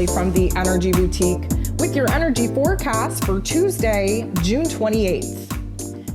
Natalie from the Energy Boutique with your energy forecast for Tuesday, June 28th.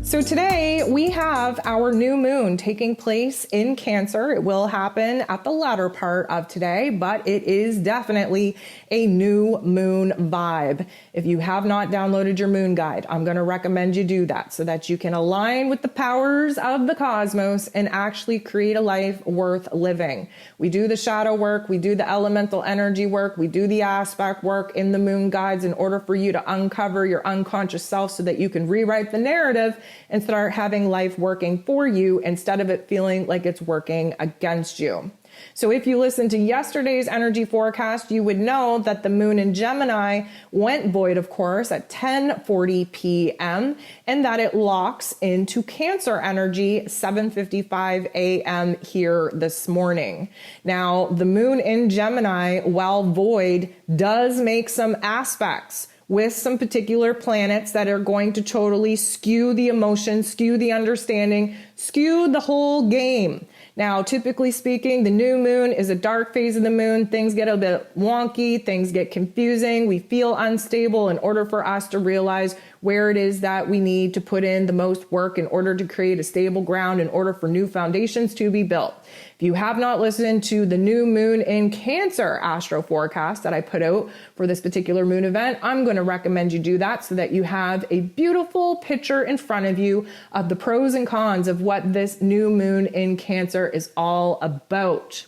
So today we have our new moon taking place in Cancer. It will happen at the latter part of today, but it is definitely a new moon vibe. If you have not downloaded your moon guide, I'm going to recommend you do that so that you can align with the powers of the cosmos and actually create a life worth living. We do the shadow work, we do the elemental energy work, we do the aspect work in the moon guides in order for you to uncover your unconscious self so that you can rewrite the narrative and start having life working for you instead of it feeling like it's working against you. So if you listened to yesterday's energy forecast, you would know that the moon in Gemini went void, of course, at 10:40 p.m. and that it locks into Cancer energy 7:55 a.m. here this morning. Now, the moon in Gemini, while void, does make some aspects with some particular planets that are going to totally skew the emotions, skew the understanding, skew the whole game. Now, typically speaking, the new moon is a dark phase of the moon. Things get a bit wonky, things get confusing. We feel unstable in order for us to realize where it is that we need to put in the most work in order to create a stable ground, in order for new foundations to be built. If you have not listened to the new moon in Cancer astro forecast that I put out for this particular moon event, I'm going to recommend you do that so that you have a beautiful picture in front of you of the pros and cons of what this new moon in Cancer is all about.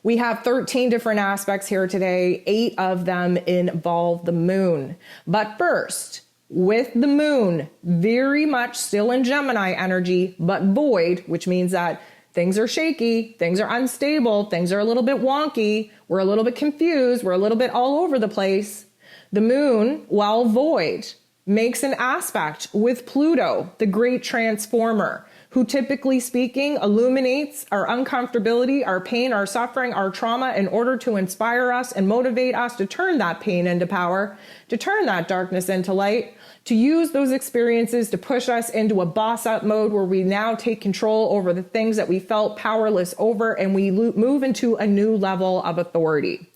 We have 13 different aspects here today. 8 of them involve the moon. But first, with the moon very much still in Gemini energy, but void, which means that things are shaky, things are unstable, things are a little bit wonky, we're a little bit confused, we're a little bit all over the place. The moon, while void, makes an aspect with Pluto, the great transformer, who typically speaking illuminates our uncomfortability, our pain, our suffering, our trauma in order to inspire us and motivate us to turn that pain into power, to turn that darkness into light, to use those experiences to push us into a boss up mode where we now take control over the things that we felt powerless over and we move into a new level of authority.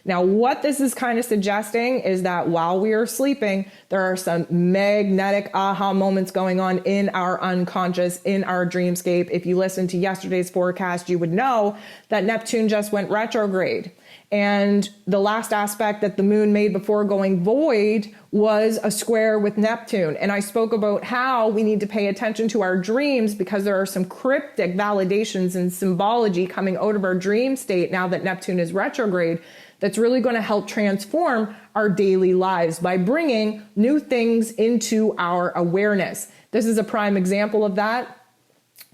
Now, what this is kind of suggesting is that while we are sleeping, there are some magnetic aha moments going on in our unconscious, in our dreamscape. If you listened to yesterday's forecast, you would know that Neptune just went retrograde. And the last aspect that the moon made before going void was a square with Neptune. And I spoke about how we need to pay attention to our dreams because there are some cryptic validations and symbology coming out of our dream state now that Neptune is retrograde that's really going to help transform our daily lives by bringing new things into our awareness. This is a prime example of that.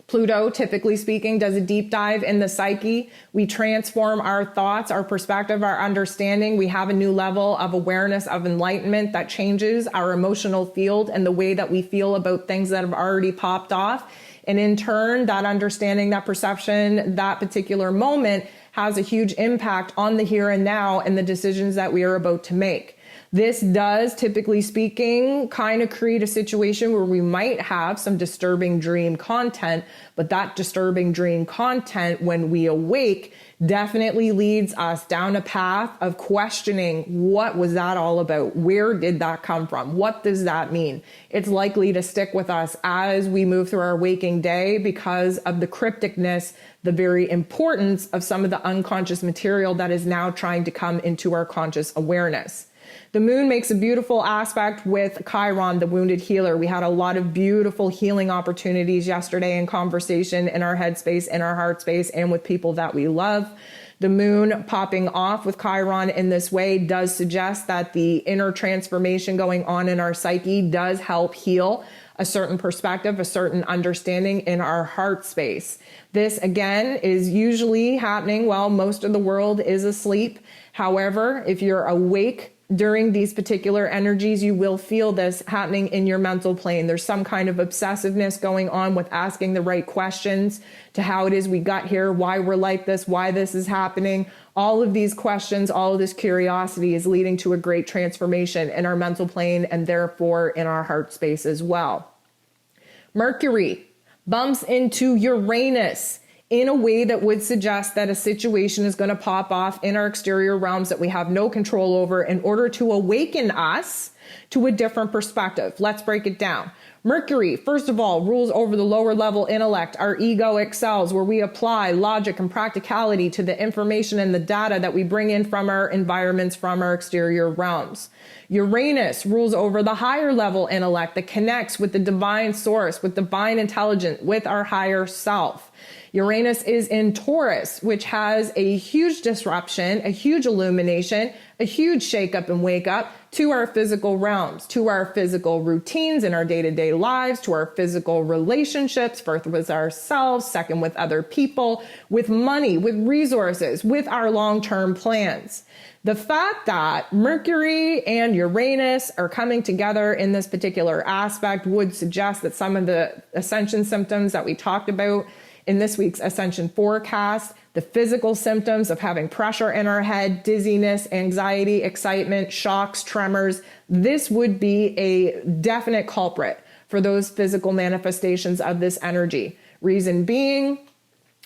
Pluto, typically speaking, does a deep dive in the psyche. We transform our thoughts, our perspective, our understanding. We have a new level of awareness, of enlightenment that changes our emotional field and the way that we feel about things that have already popped off. And in turn, that understanding, that perception, that particular moment has a huge impact on the here and now and the decisions that we are about to make. This does, typically speaking, kind of create a situation where we might have some disturbing dream content, but that disturbing dream content, when we awake, definitely leads us down a path of questioning, what was that all about? Where did that come from? What does that mean? It's likely to stick with us as we move through our waking day because of the crypticness, the very importance of some of the unconscious material that is now trying to come into our conscious awareness. The moon makes a beautiful aspect with Chiron, the wounded healer. We had a lot of beautiful healing opportunities yesterday in conversation in our headspace, in our heart space, and with people that we love. The moon popping off with Chiron in this way does suggest that the inner transformation going on in our psyche does help heal a certain perspective, a certain understanding in our heart space. This, again, is usually happening while most of the world is asleep. However, if you're awake during these particular energies, you will feel this happening in your mental plane. There's some kind of obsessiveness going on with asking the right questions to how it is we got here, why we're like this, why this is happening. All of these questions, all of this curiosity is leading to a great transformation in our mental plane and therefore in our heart space as well. Mercury bumps into Uranus in a way that would suggest that a situation is going to pop off in our exterior realms that we have no control over in order to awaken us to a different perspective. Let's break it down. Mercury, first of all, rules over the lower level intellect, our egoic selves, where we apply logic and practicality to the information and the data that we bring in from our environments, from our exterior realms. Uranus rules over the higher level intellect that connects with the divine source, with divine intelligence, with our higher self. Uranus is in Taurus, which has a huge disruption, a huge illumination, a huge shake up and wake up to our physical realms, to our physical routines in our day-to-day lives, to our physical relationships, first with ourselves, second with other people, with money, with resources, with our long-term plans. The fact that Mercury and Uranus are coming together in this particular aspect would suggest that some of the ascension symptoms that we talked about in this week's ascension forecast, the physical symptoms of having pressure in our head, dizziness, anxiety, excitement, shocks, tremors, this would be a definite culprit for those physical manifestations of this energy. Reason being,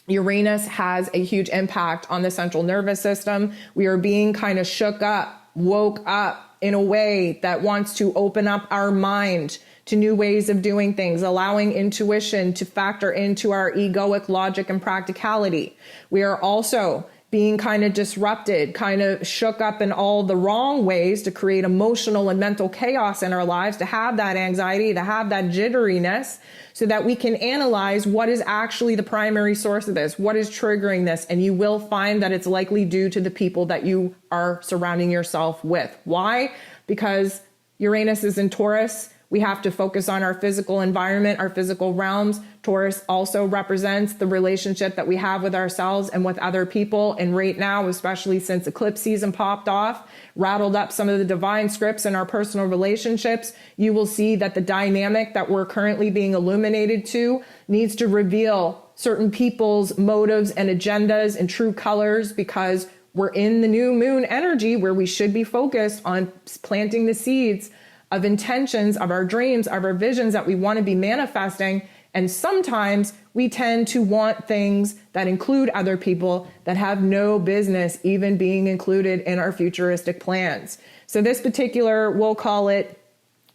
Uranus has a huge impact on the central nervous system. We are being kind of shook up, woke up in a way that wants to open up our mind to new ways of doing things, allowing intuition to factor into our egoic logic and practicality. We are also being kind of disrupted, kind of shook up in all the wrong ways to create emotional and mental chaos in our lives, to have that anxiety, to have that jitteriness, so that we can analyze what is actually the primary source of this, what is triggering this, and you will find that it's likely due to the people that you are surrounding yourself with. Why? Because Uranus is in Taurus. We have to focus on our physical environment, our physical realms. Taurus also represents the relationship that we have with ourselves and with other people. And right now, especially since eclipse season popped off, rattled up some of the divine scripts in our personal relationships, you will see that the dynamic that we're currently being illuminated to needs to reveal certain people's motives and agendas and true colors, because we're in the new moon energy where we should be focused on planting the seeds of intentions, of our dreams, of our visions that we want to be manifesting. And sometimes we tend to want things that include other people that have no business even being included in our futuristic plans. So this particular, we'll call it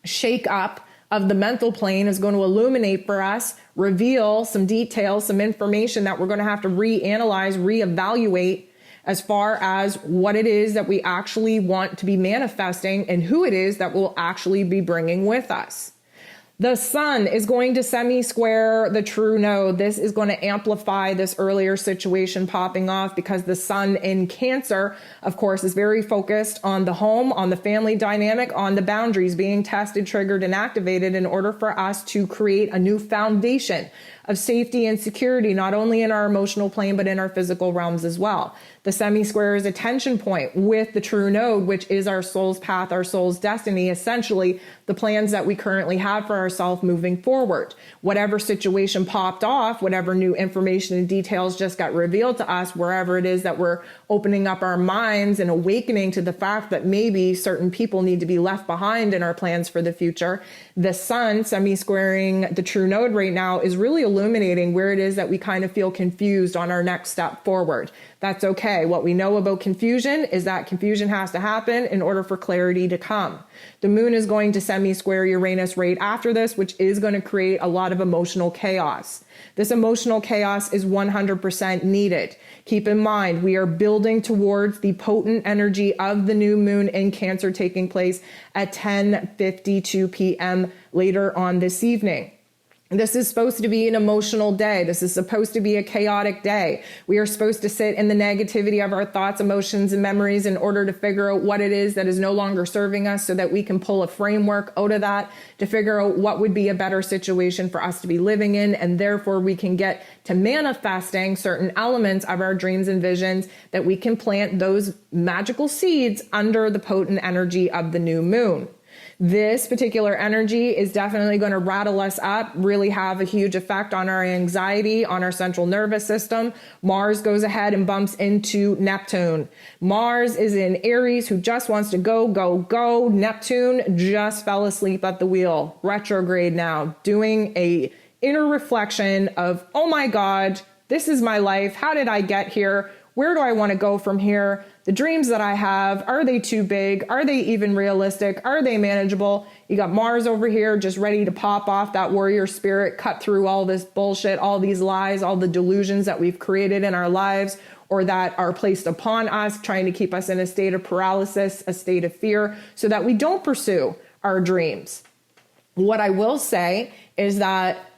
shake up of the mental plane, is going to illuminate for us, reveal some details, some information that we're going to have to reanalyze, reevaluate, as far as what it is that we actually want to be manifesting and who it is that we'll actually be bringing with us. The sun is going to semi-square the true node. This is going to amplify this earlier situation popping off, because the sun in Cancer, of course, is very focused on the home, on the family dynamic, on the boundaries being tested, triggered, and activated in order for us to create a new foundation of safety and security, not only in our emotional plane, but in our physical realms as well. The semi-square is a tension point with the true node, which is our soul's path, our soul's destiny, essentially the plans that we currently have for ourselves moving forward. Whatever situation popped off, whatever new information and details just got revealed to us, wherever it is that we're opening up our minds and awakening to the fact that maybe certain people need to be left behind in our plans for the future, the sun semi-squaring the true node right now is really illuminating where it is that we kind of feel confused on our next step forward. That's okay. What we know about confusion is that confusion has to happen in order for clarity to come. The moon is going to semi-square Uranus right after this, which is going to create a lot of emotional chaos. This emotional chaos is 100% needed. Keep in mind, we are building towards the potent energy of the new moon in Cancer taking place at 10:52 p.m. later on this evening. This is supposed to be an emotional day. This is supposed to be a chaotic day. We are supposed to sit in the negativity of our thoughts, emotions, and memories in order to figure out what it is that is no longer serving us, so that we can pull a framework out of that to figure out what would be a better situation for us to be living in. And therefore we can get to manifesting certain elements of our dreams and visions, that we can plant those magical seeds under the potent energy of the new moon. This particular energy is definitely going to rattle us up, really have a huge effect on our anxiety, on our central nervous system. Mars goes ahead and bumps into Neptune. Mars is in Aries, who just wants to go, go, go. Neptune just fell asleep at the wheel, retrograde now, doing a inner reflection of, oh my God, This is my life. How did I get here? Where do I want to go from here? The dreams that I have, are they too big? Are they even realistic? Are they manageable? You got Mars over here just ready to pop off that warrior spirit, cut through all this bullshit, all these lies, all the delusions that we've created in our lives or that are placed upon us, trying to keep us in a state of paralysis, a state of fear, so that we don't pursue our dreams. What I will say is that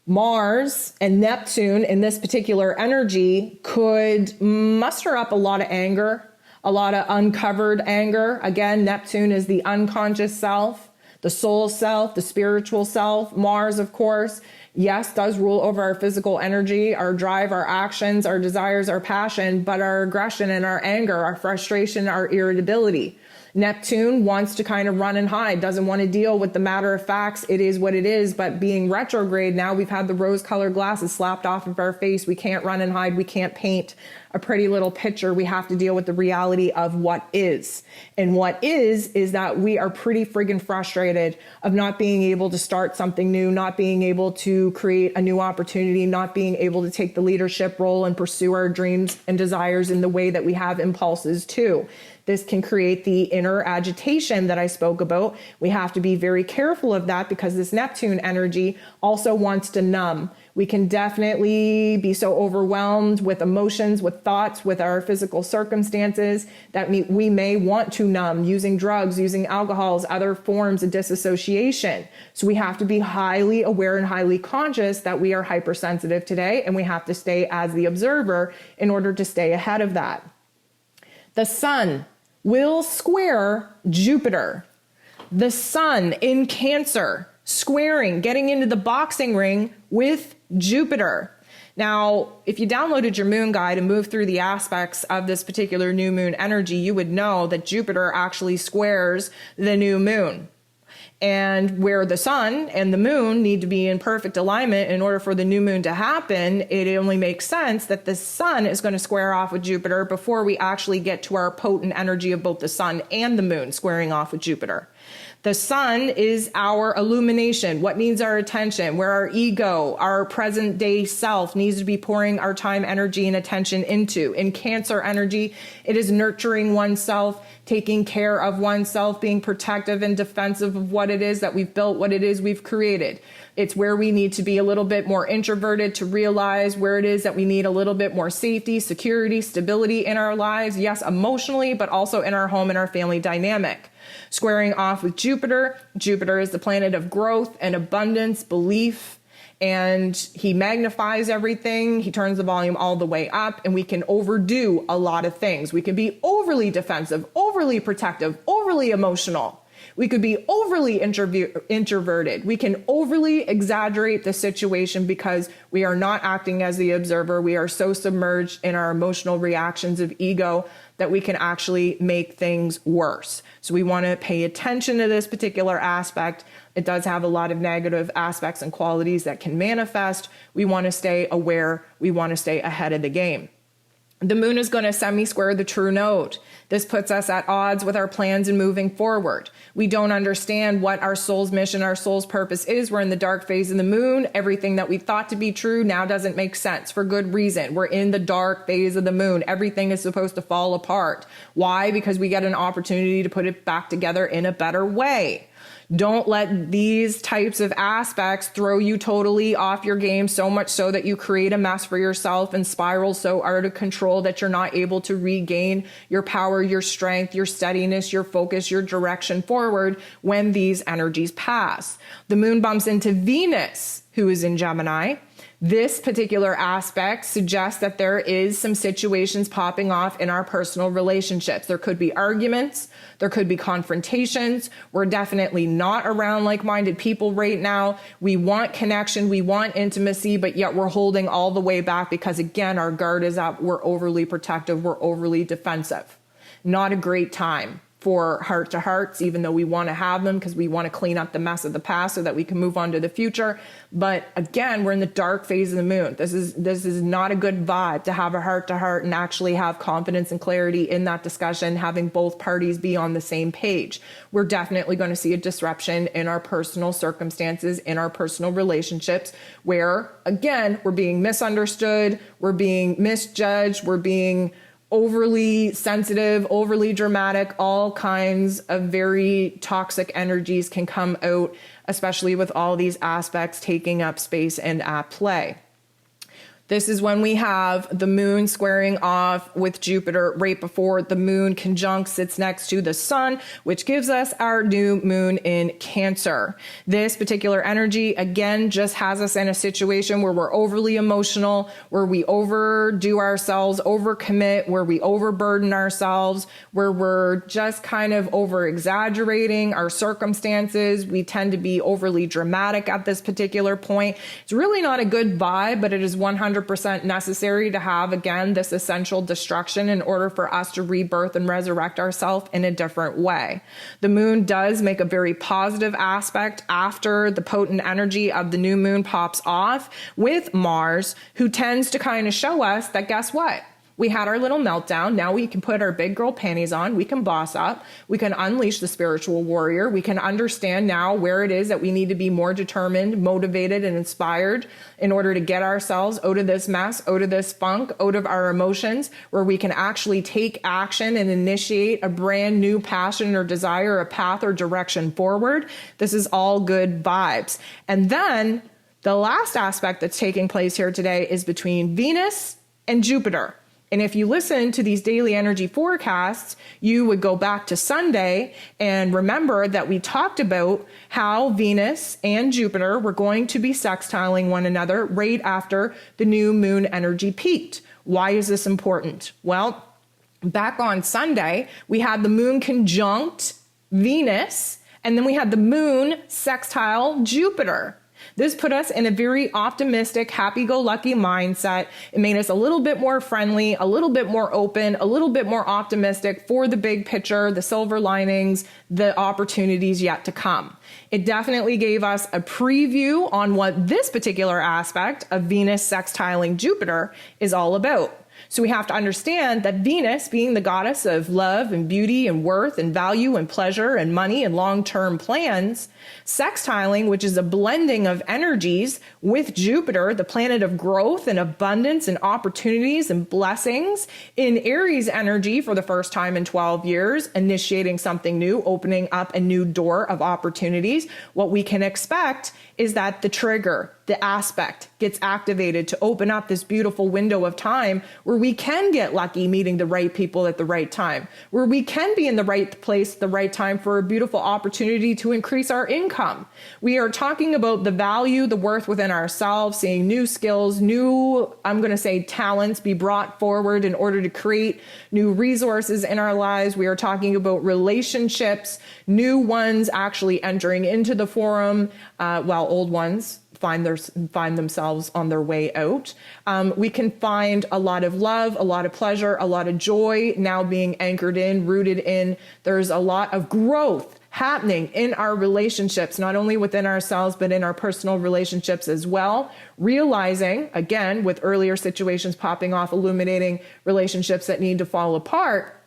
Mars and Neptune in this particular energy could muster up a lot of anger, a lot of uncovered anger. Again, Neptune is the unconscious self, the soul self, the spiritual self. Mars, of course, yes, does rule over our physical energy, our drive, our actions, our desires, our passion, but our aggression and our anger, our frustration, our irritability. Neptune wants to kind of run and hide, doesn't want to deal with the matter of facts. It is what it is. But being retrograde now, we've had the rose-colored glasses slapped off of our face. We can't run and hide. We can't paint a pretty little picture. We have to deal with the reality of what is. And what is that we are pretty friggin' frustrated of not being able to start something new, not being able to create a new opportunity, not being able to take the leadership role and pursue our dreams and desires in the way that we have impulses to. This can create the inner agitation that I spoke about. We have to be very careful of that because this Neptune energy also wants to numb. We can definitely be so overwhelmed with emotions, with thoughts, with our physical circumstances that we may want to numb using drugs, using alcohols, other forms of disassociation. So we have to be highly aware and highly conscious that we are hypersensitive today, and we have to stay as the observer in order to stay ahead of that. The sun will square Jupiter. The sun in Cancer, squaring, getting into the boxing ring with Jupiter. Now, if you downloaded your moon guide and moved through the aspects of this particular new moon energy, you would know that Jupiter actually squares the new moon. And where the sun and the moon need to be in perfect alignment in order for the new moon to happen, it only makes sense that the sun is going to square off with Jupiter before we actually get to our potent energy of both the sun and the moon squaring off with Jupiter. The sun is our illumination, what needs our attention, where our ego, our present day self needs to be pouring our time, energy, and attention into. In Cancer energy, it is nurturing oneself, taking care of oneself, being protective and defensive of what it is that we've built, what it is we've created. It's where we need to be a little bit more introverted to realize where it is that we need a little bit more safety, security, stability in our lives. Yes, emotionally, but also in our home and our family dynamic. Squaring off with Jupiter. Jupiter is the planet of growth and abundance, belief, and he magnifies everything. He turns the volume all the way up, and we can overdo a lot of things. We can be overly defensive, overly protective, overly emotional. We could be overly introverted. We can overly exaggerate the situation because we are not acting as the observer. We are so submerged in our emotional reactions of ego that we can actually make things worse. So we want to pay attention to this particular aspect. It does have a lot of negative aspects and qualities that can manifest. We want to stay aware. We want to stay ahead of the game. The moon is going to semi-square the true node. This puts us at odds with our plans and moving forward. We don't understand what our soul's mission, our soul's purpose is. We're in the dark phase of the moon. Everything that we thought to be true now doesn't make sense for good reason. We're in the dark phase of the moon. Everything is supposed to fall apart. Why? Because we get an opportunity to put it back together in a better way. Don't let these types of aspects throw you totally off your game so much so that you create a mess for yourself and spiral so out of control that you're not able to regain your power, your strength, your steadiness, your focus, your direction forward when these energies pass. The moon bumps into Venus, who is in Gemini. This particular aspect suggests that there is some situations popping off in our personal relationships. There could be arguments. There could be confrontations. We're definitely not around like-minded people right now. We want connection. We want intimacy, but yet we're holding all the way back because, again, our guard is up. We're overly protective. We're overly defensive. Not a great time for heart-to-hearts, even though we want to have them because we want to clean up the mess of the past so that we can move on to the future. But again, we're in the dark phase of the moon. This is not a good vibe to have a heart-to-heart and actually have confidence and clarity in that discussion, having both parties be on the same page. We're definitely going to see a disruption in our personal circumstances, in our personal relationships, where, again, we're being misunderstood, we're being misjudged, we're being overly sensitive, overly dramatic. All kinds of very toxic energies can come out, especially with all these aspects taking up space and at play. This is when we have the moon squaring off with Jupiter right before the moon conjunct sits next to the sun, which gives us our new moon in Cancer. This particular energy, again, just has us in a situation where we're overly emotional, where we overdo ourselves, overcommit, where we overburden ourselves, where we're just kind of over exaggerating our circumstances. We tend to be overly dramatic at this particular point. It's really not a good vibe, but it is 100% necessary to have, again, this essential destruction in order for us to rebirth and resurrect ourselves in a different way. The moon does make a very positive aspect after the potent energy of the new moon pops off with Mars, who tends to kind of show us that, guess what? We had our little meltdown. Now we can put our big girl panties on. We can boss up. We can unleash the spiritual warrior. We can understand now where it is that we need to be more determined, motivated, and inspired in order to get ourselves out of this mess, out of this funk, out of our emotions, where we can actually take action and initiate a brand new passion or desire, a path or direction forward. This is all good vibes. And then the last aspect that's taking place here today is between Venus and Jupiter. And if you listen to these daily energy forecasts, you would go back to Sunday and remember that we talked about how Venus and Jupiter were going to be sextiling one another right after the new moon energy peaked. Why is this important? Well, back on Sunday, we had the moon conjunct Venus, and then we had the moon sextile Jupiter. This put us in a very optimistic, happy-go-lucky mindset. It made us a little bit more friendly, a little bit more open, a little bit more optimistic for the big picture, the silver linings, the opportunities yet to come. It definitely gave us a preview on what this particular aspect of Venus sextiling Jupiter is all about. So we have to understand that Venus, being the goddess of love and beauty and worth and value and pleasure and money and long-term plans, sextiling, which is a blending of energies with Jupiter, the planet of growth and abundance and opportunities and blessings, in Aries energy for the first time in 12 years, initiating something new, opening up a new door of opportunities. What we can expect is that the trigger, the aspect, gets activated to open up this beautiful window of time where we can get lucky meeting the right people at the right time, where we can be in the right place at the right time for a beautiful opportunity to increase our income. We are talking about the value, the worth within ourselves, seeing new skills, new, I'm going to say, talents be brought forward in order to create new resources in our lives. We are talking about relationships, new ones actually entering into the forum, while old ones find themselves on their way out. We can find a lot of love, a lot of pleasure, a lot of joy now being anchored in, rooted in. There's a lot of growth happening in our relationships, not only within ourselves, but in our personal relationships as well. Realizing, again, with earlier situations popping off, illuminating relationships that need to fall apart,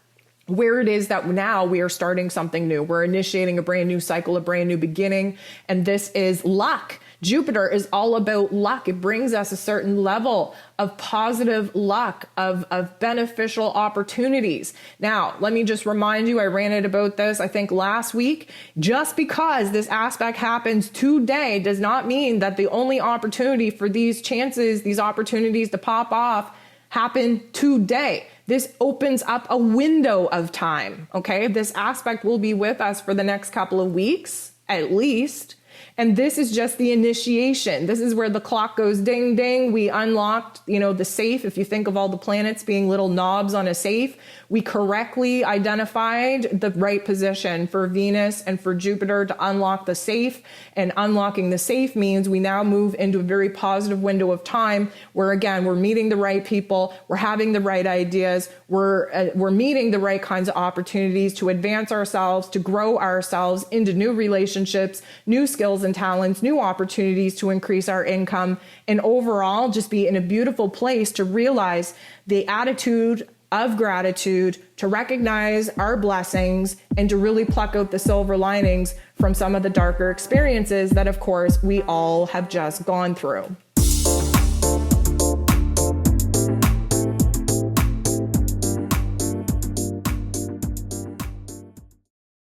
where it is that now we are starting something new. We're initiating a brand new cycle, a brand new beginning, and this is luck. Jupiter is all about luck. It brings us a certain level of positive luck, of beneficial opportunities. Now, let me just remind you, I ranted about this, I think last week. Just because this aspect happens today does not mean that the only opportunity for these chances, these opportunities to pop off happen today. This opens up a window of time, okay? This aspect will be with us for the next couple of weeks, at least. And this is just the initiation. This is where the clock goes ding, ding. We unlocked, the safe. If you think of all the planets being little knobs on a safe, we correctly identified the right position for Venus and for Jupiter to unlock the safe. And unlocking the safe means we now move into a very positive window of time where, again, we're meeting the right people, we're having the right ideas, we're meeting the right kinds of opportunities to advance ourselves, to grow ourselves into new relationships, new skills and talents, new opportunities to increase our income, and overall just be in a beautiful place to realize the attitude of gratitude, to recognize our blessings, and to really pluck out the silver linings from some of the darker experiences that, of course, we all have just gone through.